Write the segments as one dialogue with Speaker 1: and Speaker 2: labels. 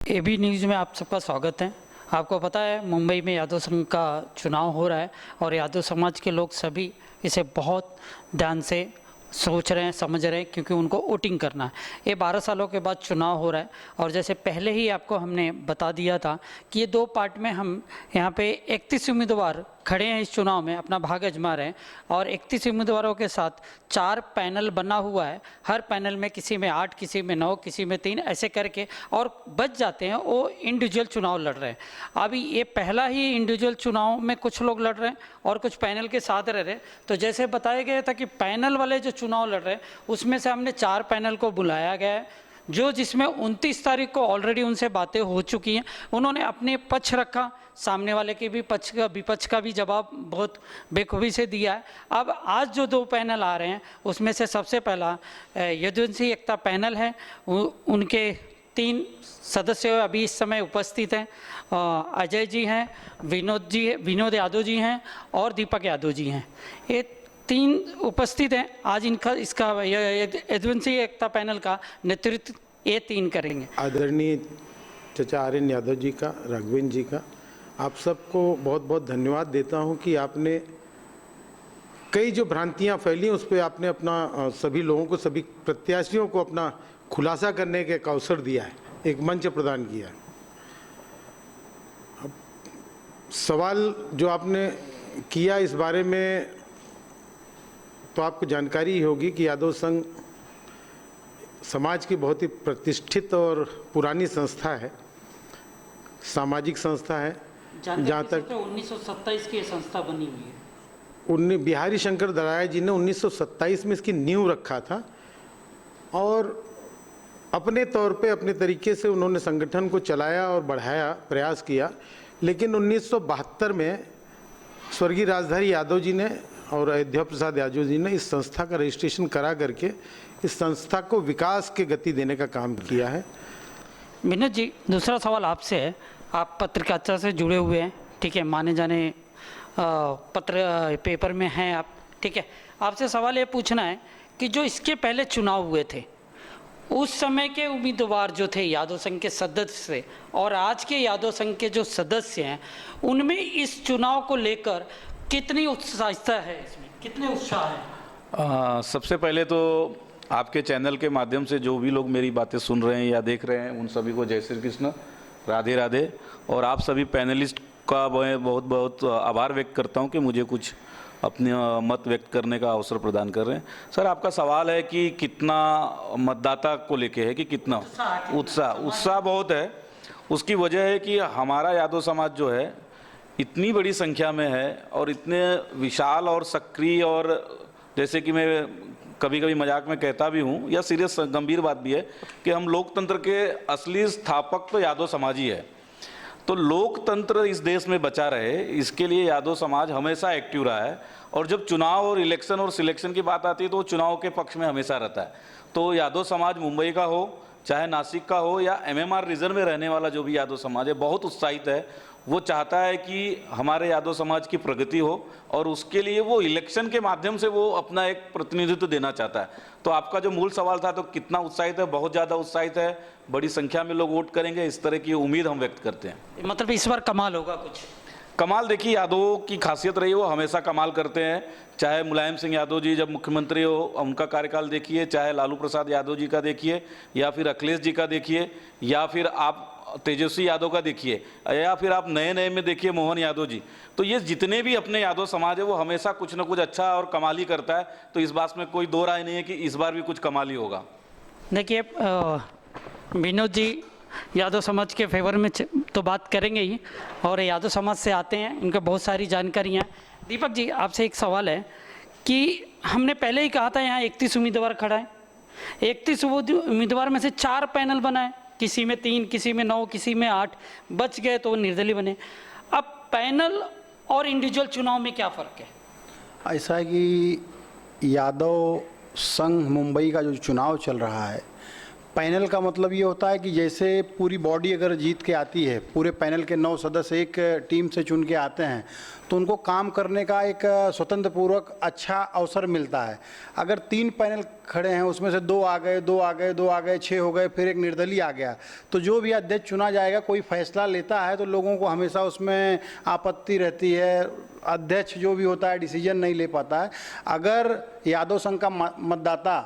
Speaker 1: AB news में आप सबका स्वागत है। आपको पता है मुंबई में यादव संघ का चुनाव हो रहा है और यादव समाज के लोग सभी इसे बहुत ध्यान से सोच रहे हैं, समझ रहे हैं, क्योंकि उनको वोटिंग करना है। ये 12 सालों के बाद चुनाव हो रहा है और जैसे पहले ही आपको हमने बता दिया था कि ये दो पार्ट में हम यहाँ पे 31 उम्मीदवार खड़े हैं, इस चुनाव में अपना भाग आजमा रहे हैं और 31 उम्मीदवारों के साथ 4 पैनल बना हुआ है। हर पैनल में किसी में 8, किसी में 9, किसी में 3 ऐसे करके और बच जाते हैं, वो इंडिविजुअल चुनाव लड़ रहे हैं। अभी ये पहला ही इंडिविजुअल चुनाव में कुछ लोग लड़ रहे हैं और कुछ पैनल के साथ रह रहे हैं। तो जैसे बताया गया था कि पैनल वाले जो चुनाव लड़ रहे हैं उसमें से हमने 4 पैनल को बुलाया गया है, जो जिसमें 29 तारीख को ऑलरेडी उनसे बातें हो चुकी हैं। उन्होंने अपने पक्ष रखा, सामने वाले के भी पक्ष का विपक्ष का भी जवाब बहुत बेखूबी से दिया है। अब आज जो 2 पैनल आ रहे हैं उसमें से सबसे पहला यदुवंशी एकता पैनल है। उनके 3 सदस्य अभी इस समय उपस्थित हैं। अजय जी हैं, विनोद यादव जी हैं और दीपक यादव जी हैं। ये 3 उपस्थित हैं। आज इसका यदुवंशी एकता पैनल का नेतृत्व ये 3 करेंगे।
Speaker 2: आदरणीय चचा आर्यन यादव जी का, राघवेंद्र जी का, आप सबको बहुत बहुत धन्यवाद देता हूं कि आपने कई जो भ्रांतियां फैली उस पर आपने अपना सभी लोगों को, सभी प्रत्याशियों को अपना खुलासा करने के एक अवसर दिया है, एक मंच प्रदान किया है। अब सवाल जो आपने किया इस बारे में तो आपको जानकारी ही होगी कि यादव संघ समाज की बहुत ही प्रतिष्ठित और पुरानी संस्था है, सामाजिक संस्था है। जहाँ तक
Speaker 1: 1927 की संस्था बनी हुई है।
Speaker 2: बिहारी शंकर दराया जी ने 1927 में इसकी नींव रखा था और अपने तौर पे, अपने तरीके से उन्होंने संगठन को चलाया और बढ़ाया, प्रयास किया। लेकिन 1972 में स्वर्गीय राजधारी यादव जी ने और अयोध्या प्रसाद यादव जी ने इस संस्था का रजिस्ट्रेशन करा करके इस संस्था को विकास के गति देने का काम किया है।
Speaker 1: विनोद जी, दूसरा सवाल आपसे है। आप पत्रकारिता से जुड़े हुए हैं, ठीक है, माने जाने पेपर में हैं आप, ठीक है। आपसे सवाल ये पूछना है कि जो इसके पहले चुनाव हुए थे उस समय के उम्मीदवार जो थे यादव संघ के सदस्य और आज के यादव संघ के जो सदस्य हैं, उनमें इस चुनाव को लेकर कितनी उत्साहिता है, इसमें कितने उत्साह है?
Speaker 3: सबसे पहले तो आपके चैनल के माध्यम से जो भी लोग मेरी बातें सुन रहे हैं या देख रहे हैं उन सभी को जय श्री कृष्ण, राधे राधे। और आप सभी पैनलिस्ट का मैं बहुत बहुत आभार व्यक्त करता हूं कि मुझे कुछ अपने मत व्यक्त करने का अवसर प्रदान कर रहे हैं। सर, आपका सवाल है कि कितना मतदाता को लेके है, कि कितना उत्साह बहुत है। उसकी वजह है कि हमारा यादव समाज जो है इतनी बड़ी संख्या में है और इतने विशाल और सक्रिय, और जैसे कि मैं कभी कभी मजाक में कहता भी हूँ या सीरियस गंभीर बात भी है कि हम लोकतंत्र के असली स्थापक तो यादव समाज ही है। तो लोकतंत्र इस देश में बचा रहे, इसके लिए यादव समाज हमेशा एक्टिव रहा है और जब चुनाव और इलेक्शन और सिलेक्शन की बात आती है तो वो चुनाव के पक्ष में हमेशा रहता है। तो यादव समाज मुंबई का हो, चाहे नासिक का हो, या MMR रीजन में रहने वाला जो भी यादव समाज है, बहुत उत्साहित है। वो चाहता है कि हमारे यादव समाज की प्रगति हो और उसके लिए वो इलेक्शन के माध्यम से वो अपना एक प्रतिनिधित्व देना चाहता है। तो आपका जो मूल सवाल था, तो कितना उत्साहित है, बहुत ज़्यादा उत्साहित है, बड़ी संख्या में लोग वोट करेंगे, इस तरह की उम्मीद हम व्यक्त करते हैं।
Speaker 1: मतलब इस बार कमाल होगा कुछ?
Speaker 3: कमाल, देखिए, यादवों की खासियत रही है वो हमेशा कमाल करते हैं। चाहे मुलायम सिंह यादव जी जब मुख्यमंत्री हो उनका कार्यकाल देखिए, चाहे लालू प्रसाद यादव जी का देखिए, या फिर अखिलेश जी का देखिए, या फिर आप तेजस्वी यादव का देखिए, या फिर आप नए में देखिए मोहन यादव जी। तो ये जितने भी अपने यादव समाज है वो हमेशा कुछ ना कुछ अच्छा और कमाली करता है। तो इस बात में कोई दो राय नहीं है कि इस बार भी कुछ कमाली होगा।
Speaker 1: देखिए, विनोद जी यादव समाज के फेवर में तो बात करेंगे ही, और यादव समाज से आते हैं, उनका बहुत सारी जानकारियाँ। दीपक जी, आपसे एक सवाल है कि हमने पहले ही कहा था यहाँ 31 उम्मीदवार खड़ा है, 31 उम्मीदवार में से 4 पैनल बनाए, किसी में 3, किसी में 9, किसी में 8, बच गए तो निर्दलीय बने। अब पैनल और इंडिविजुअल चुनाव में क्या फ़र्क है?
Speaker 4: ऐसा है कि यादव संघ मुंबई का जो चुनाव चल रहा है, पैनल का मतलब ये होता है कि जैसे पूरी बॉडी अगर जीत के आती है, पूरे पैनल के 9 सदस्य एक टीम से चुन के आते हैं, तो उनको काम करने का एक स्वतंत्र पूर्वक अच्छा अवसर मिलता है। अगर 3 पैनल खड़े हैं, उसमें से 2 आ गए, 2 आ गए, 2 आ गए, 6 हो गए, फिर एक निर्दलीय आ गया, तो जो भी अध्यक्ष चुना जाएगा, कोई फैसला लेता है तो लोगों को हमेशा उसमें आपत्ति रहती है। अध्यक्ष जो भी होता है डिसीजन नहीं ले पाता है। अगर यादव संघ का मतदाता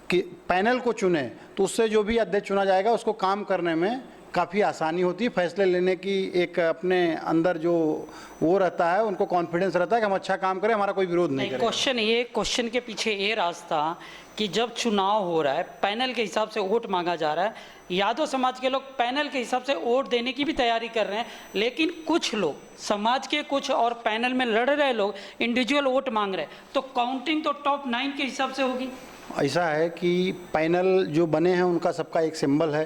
Speaker 4: कि पैनल को चुने तो उससे जो भी अध्यक्ष चुना जाएगा उसको काम करने में काफ़ी आसानी होती है, फैसले लेने की एक अपने अंदर जो वो रहता है, उनको कॉन्फिडेंस रहता है कि हम अच्छा काम करें, हमारा कोई विरोध नहीं करेगा।
Speaker 1: क्वेश्चन के पीछे ये रास्ता कि जब चुनाव हो रहा है पैनल के हिसाब से वोट मांगा जा रहा है, यादव समाज के लोग पैनल के हिसाब से वोट देने की भी तैयारी कर रहे हैं, लेकिन कुछ लोग समाज के कुछ और पैनल में लड़ रहे लोग इंडिविजुअल वोट मांग रहे हैं, तो काउंटिंग तो टॉप 9 के हिसाब से होगी।
Speaker 4: ऐसा है कि पैनल जो बने हैं उनका सबका एक सिंबल है,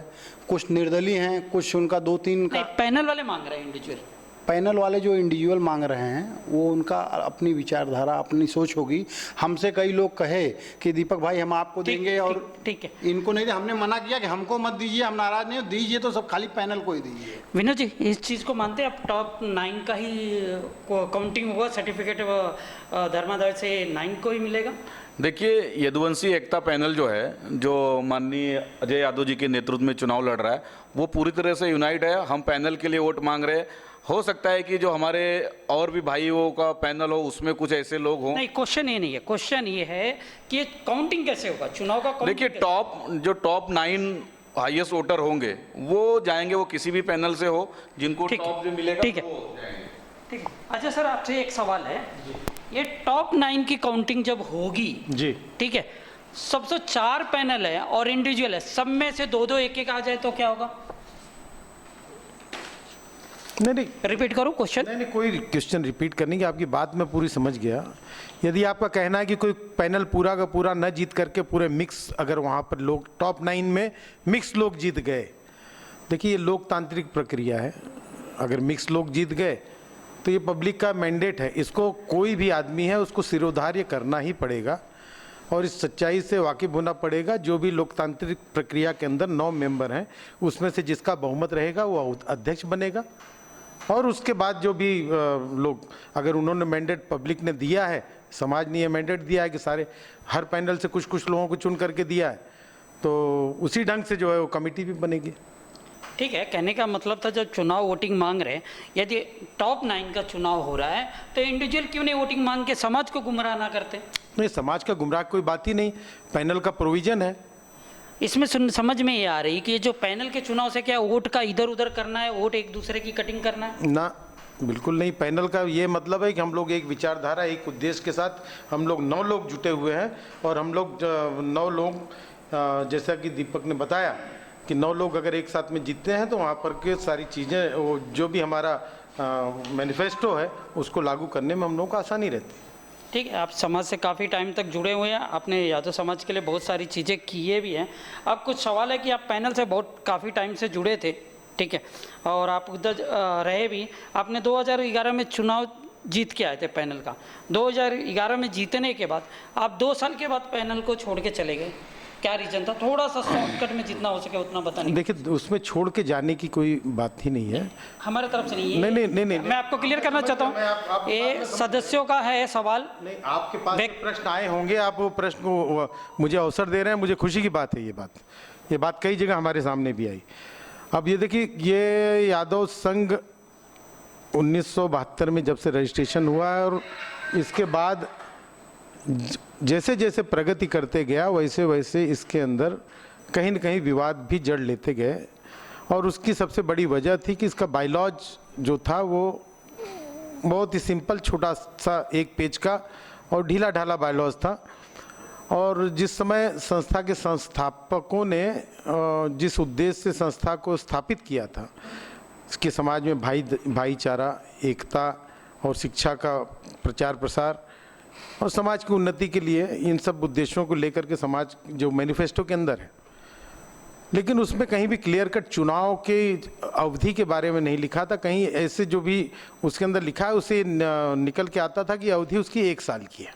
Speaker 4: कुछ निर्दलीय हैं, कुछ उनका 2-3 का।
Speaker 1: पैनल वाले मांग रहे हैं इंडिविजुअल।
Speaker 4: पैनल वाले जो इंडिविजुअल मांग रहे हैं वो उनका अपनी विचारधारा, अपनी सोच होगी। हमसे कई लोग कहे कि दीपक भाई हम आपको देंगे और
Speaker 1: ठीक है,
Speaker 4: इनको नहीं दे। हमने मना किया कि हमको मत दीजिए, हम नाराज नहीं हो, दीजिए तो सब खाली पैनल को ही दीजिए।
Speaker 1: विनोद जी, इस चीज़ को मानते हैं आप टॉप 9 का ही काउंटिंग होगा, सर्टिफिकेट धर्मादाय से 9 को ही मिलेगा?
Speaker 3: देखिए, यदुवंशी एकता पैनल जो है, जो माननीय अजय यादव जी के नेतृत्व में चुनाव लड़ रहा है, वो पूरी तरह से यूनाइट है। हम पैनल के लिए वोट मांग रहे हैं। हो सकता है कि जो हमारे और भी भाइयों का पैनल हो उसमें कुछ ऐसे लोग हों।
Speaker 1: नहीं, क्वेश्चन ये नहीं है, क्वेश्चन ये है कि काउंटिंग कैसे होगा चुनाव का?
Speaker 3: देखिए, टॉप 9 हाईएस्ट वोटर होंगे वो जाएंगे, वो किसी भी पैनल से हो, जिनको टॉप जो मिलेगा
Speaker 1: ठीक है, ठीक है। अच्छा सर, आपसे एक सवाल है, ये टॉप 9 की काउंटिंग जब होगी
Speaker 2: जी,
Speaker 1: ठीक है, सबसे 4 पैनल है और इंडिविजुअल है, सब में से 2-2 1-1 आ जाए तो क्या होगा?
Speaker 2: नहीं,
Speaker 1: रिपीट करो क्वेश्चन।
Speaker 2: नहीं, कोई क्वेश्चन रिपीट करने की, आपकी बात मैं पूरी समझ गया। यदि आपका कहना है कि कोई पैनल पूरा का पूरा न जीत करके पूरे मिक्स, अगर वहाँ पर लोग टॉप 9 में मिक्स लोग जीत गए, देखिए ये लोकतांत्रिक प्रक्रिया है। अगर मिक्स लोग जीत गए तो ये पब्लिक का मैंडेट है, इसको कोई भी आदमी है उसको सिरोधार्य करना ही पड़ेगा और इस सच्चाई से वाकिफ होना पड़ेगा। जो भी लोकतांत्रिक प्रक्रिया के अंदर 9 मेंबर हैं, उसमें से जिसका बहुमत रहेगा वो अध्यक्ष बनेगा और उसके बाद जो भी लोग, अगर उन्होंने मैंडेट पब्लिक ने दिया है, समाज ने ये मैंडेट दिया है कि सारे हर पैनल से कुछ कुछ लोगों को चुन करके दिया है, तो उसी ढंग से जो है वो कमेटी भी बनेगी।
Speaker 1: ठीक है, कहने का मतलब था जब चुनाव वोटिंग मांग रहे हैं, यदि टॉप 9 का चुनाव हो रहा है तो इंडिविजुअल क्यों नहीं वोटिंग मांग के समाज को गुमराह ना करते?
Speaker 2: नहीं, समाज का गुमराह कोई बात ही नहीं, पैनल का प्रोविजन है।
Speaker 1: इसमें समझ में ये आ रही कि ये जो पैनल के चुनाव से क्या वोट का इधर उधर करना है, वोट एक दूसरे की कटिंग करना है?
Speaker 2: ना, बिल्कुल नहीं। पैनल का ये मतलब है कि हम लोग एक विचारधारा, एक उद्देश्य के साथ हम लोग 9 लोग जुटे हुए हैं और हम लोग 9 लोग, जैसा कि दीपक ने बताया कि 9 लोग अगर एक साथ में जीतते हैं तो वहाँ पर के सारी चीज़ें, वो जो भी हमारा मैनिफेस्टो है उसको लागू करने में हम लोगों को आसानी रहती है।
Speaker 1: ठीक है, आप समाज से काफ़ी टाइम तक जुड़े हुए हैं, आपने यादव समाज के लिए बहुत सारी चीज़ें किए भी हैं। अब कुछ सवाल है कि आप पैनल से बहुत काफ़ी टाइम से जुड़े थे, ठीक है, और आप उधर रहे भी। आपने 2011 में चुनाव जीत के आए थे पैनल का। 2011 में जीतने के बाद आप 2 साल के बाद पैनल को छोड़ के चले गए, क्या रीजन था? थोड़ा सा शॉर्टकट में जितना हो सके उतना बताने।
Speaker 2: देखिए, उसमें छोड़ के जाने की कोई बात ही नहीं है,
Speaker 1: हमारे तरफ से नहीं है।
Speaker 2: नहीं,
Speaker 1: मैं आपको क्लियर करना चाहता हूँ, ये सदस्यों का है सवाल।
Speaker 2: नहीं, आपके पास प्रश्न आए होंगे, आप वो प्रश्न को मुझे अवसर दे रहे हैं, मुझे खुशी की बात है। ये बात कई जगह हमारे सामने भी आई। अब ये देखिए, ये यादव संघ 1972 में जब से रजिस्ट्रेशन हुआ है और इसके बाद जैसे जैसे प्रगति करते गया वैसे वैसे इसके अंदर कहीं न कहीं विवाद भी जड़ लेते गए और उसकी सबसे बड़ी वजह थी कि इसका बायलॉज जो था वो बहुत ही सिंपल, छोटा सा 1 पेज का और ढीला ढाला बायलॉज था। और जिस समय संस्था के संस्थापकों ने जिस उद्देश्य से संस्था को स्थापित किया था कि समाज में भाईचारा, एकता और शिक्षा का प्रचार प्रसार और समाज की उन्नति के लिए, इन सब उद्देश्यों को लेकर के समाज जो मैनिफेस्टो के अंदर है, लेकिन उसमें कहीं भी क्लियर कट चुनाव के अवधि के बारे में नहीं लिखा था। कहीं ऐसे जो भी उसके अंदर लिखा है उसे निकल के आता था कि अवधि उसकी 1 साल की है।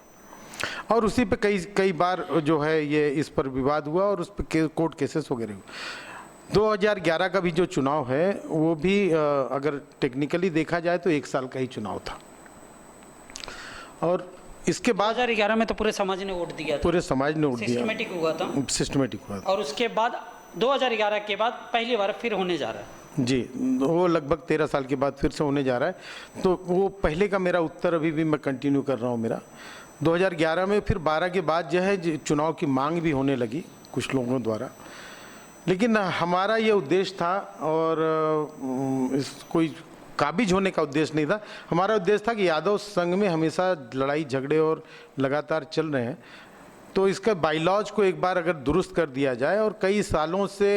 Speaker 2: और उसी पे कई बार जो है ये इस पर विवाद हुआ और उस पर कोर्ट केसेस वगैरह हुए। 2011 का भी जो चुनाव है वो भी अगर टेक्निकली देखा जाए तो 1 साल का ही चुनाव था, और इसके बाद
Speaker 1: 2011 में तो पूरे समाज ने वोट दिया था,
Speaker 2: पूरे समाज ने वोट दिया,
Speaker 1: सिस्टमेटिक हुआ था,
Speaker 2: सिस्टमेटिक हुआ था।
Speaker 1: और उसके बाद 2011 के बाद पहली बार फिर होने जा रहा है।
Speaker 2: जी, वो लगभग 13 साल के बाद फिर से होने जा रहा है। तो वो पहले का मेरा उत्तर अभी भी मैं कंटिन्यू कर रहा हूँ मेरा। 2011 में फिर 12 के बाद जो है चुनाव की मांग भी होने लगी कुछ लोगों द्वारा, लेकिन हमारा ये उद्देश्य था, और इस कोई काबिज होने का उद्देश्य नहीं था। हमारा उद्देश्य था कि यादव संघ में हमेशा लड़ाई झगड़े और लगातार चल रहे हैं, तो इसका बाईलॉज को एक बार अगर दुरुस्त कर दिया जाए, और कई सालों से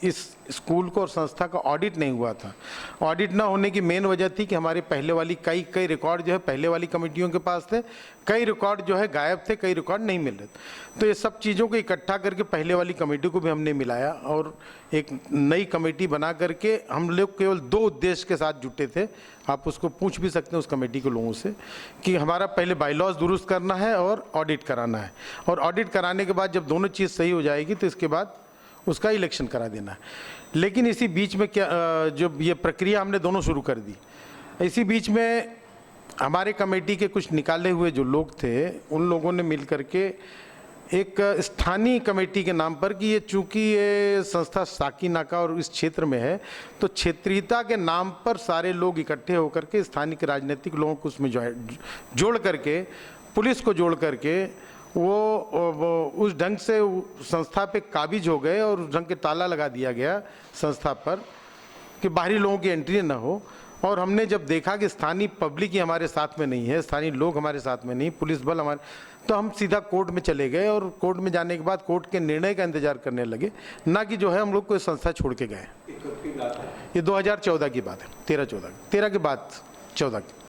Speaker 2: इस स्कूल को और संस्था का ऑडिट नहीं हुआ था। ऑडिट ना होने की मेन वजह थी कि हमारे पहले वाली कई रिकॉर्ड जो है पहले वाली कमेटियों के पास थे, कई रिकॉर्ड जो है गायब थे, कई रिकॉर्ड नहीं मिल रहे। तो ये सब चीज़ों को इकट्ठा करके पहले वाली कमेटी को भी हमने मिलाया और एक नई कमेटी बना करके हम लोग केवल 2 उद्देश्य के साथ जुटे थे। आप उसको पूछ भी सकते हैं उस कमेटी के लोगों से कि हमारा पहले बाईलॉज दुरुस्त करना है और ऑडिट कराना है, और ऑडिट कराने के बाद जब दोनों चीज़ सही हो जाएगी तो इसके बाद उसका इलेक्शन करा देना है। लेकिन इसी बीच में क्या जो ये प्रक्रिया हमने दोनों शुरू कर दी, इसी बीच में हमारे कमेटी के कुछ निकाले हुए जो लोग थे उन लोगों ने मिल करके एक स्थानीय कमेटी के नाम पर, कि ये चूंकि ये संस्था साकी नाका और इस क्षेत्र में है तो क्षेत्रीयता के नाम पर सारे लोग इकट्ठे होकर के स्थानीय राजनीतिक लोगों को उसमें जोड़ करके, पुलिस को जोड़ करके वो उस ढंग से संस्था पे काबिज हो गए, और उस ढंग के ताला लगा दिया गया संस्था पर कि बाहरी लोगों की एंट्री ना हो। और हमने जब देखा कि स्थानीय पब्लिक ही हमारे साथ में नहीं है, स्थानीय लोग हमारे साथ में नहीं, पुलिस बल हमारे, तो हम सीधा कोर्ट में चले गए, और कोर्ट में जाने के बाद कोर्ट के निर्णय का इंतजार करने लगे, ना कि जो है हम लोग कोई संस्था छोड़ के गए। ये 2014 की बात है, 13 के बाद 14 की।